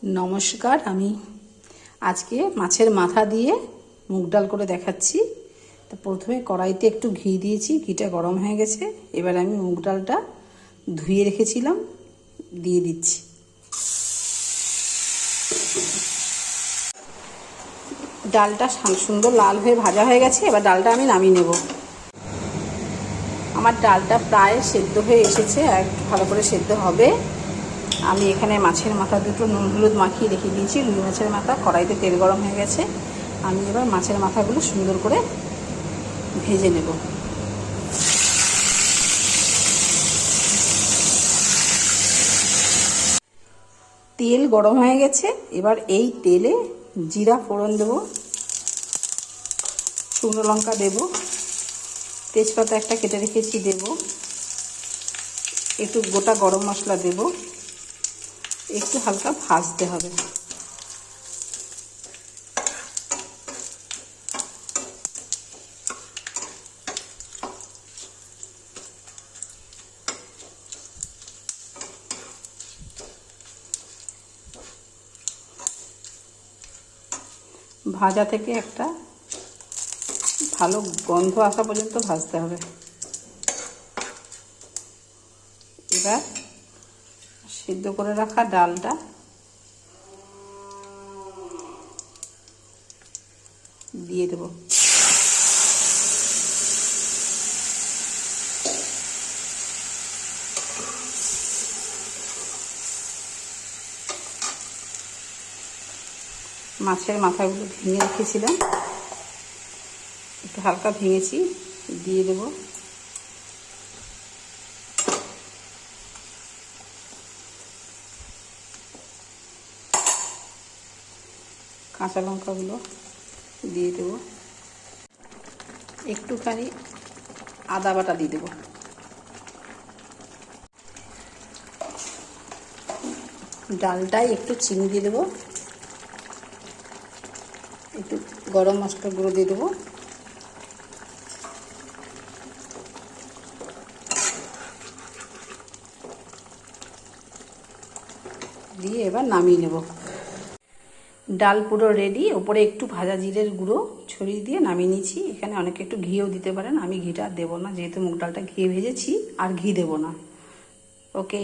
নমস্কার, আমি আজকে মাছের মাথা দিয়ে মুগ ডাল করে দেখাচ্ছি। তো প্রথমে কড়াইতে একটু ঘি দিয়েছি, ঘিটা গরম হয়ে গেছে। এবার আমি মুগ ডালটা ধুয়ে রেখেছিলাম দিয়ে দিচ্ছি। ডালটা সুন্দর লাল হয়ে ভাজা হয়ে গেছে। এবার ডালটা আমি নামিয়ে নেব। আমার ডালটা প্রায় সেদ্ধ হয়ে এসেছে, আর একটু ভালো করে সেদ্ধ হবে। আমি এখানে মাছের মাথা দুটো নুন হলুদ মাখিয়ে রেখে দিয়েছি। রুই মাছের মাথা, কড়াইতে তেল গরম হয়ে গেছে। আমি এবার মাছের মাথাগুলো সুন্দর করে ভেজে নেব। তেল গরম হয়ে গেছে। এবার এই তেলে জিরা ফোড়ন দেব, শুকনো লঙ্কা দেব, তেজপাতা একটা কেটে রেখেছি দেব, একটু গোটা গরম মশলা দেব। একটু হালকা ভাজতে হবে। ভাজা থেকে একটা ভালো গন্ধ আসা পর্যন্ত ভাজতে হবে। এবার সিদ্ধ করে রাখা ডালটা দিয়ে দেব। মাছের মাথাগুলো ভেঙে রেখেছিলাম, একটু হালকা ভেঙেছি, দিয়ে দেব। কাঁচা লঙ্কাগুলো দিয়ে দেব। একটুখানি আদা বাটা দিয়ে দেব। ডালটায় একটু চিনি দিয়ে দেবো, একটু গরম মশলা গুঁড়ো দিয়ে দেবো, দিয়ে এবার নামিয়ে নেব। ডাল পুরো রেডি। ওপরে একটু ভাজা জিরের গুঁড়ো ছড়িয়ে দিয়ে নামিয়ে নিয়েছি। এখানে অনেকে একটু ঘিও দিতে পারেন, আমি ঘিটা দেবো না, যেহেতু মুগ ডালটা ঘি ভেজেছি, আর ঘি দেবো না। ওকে।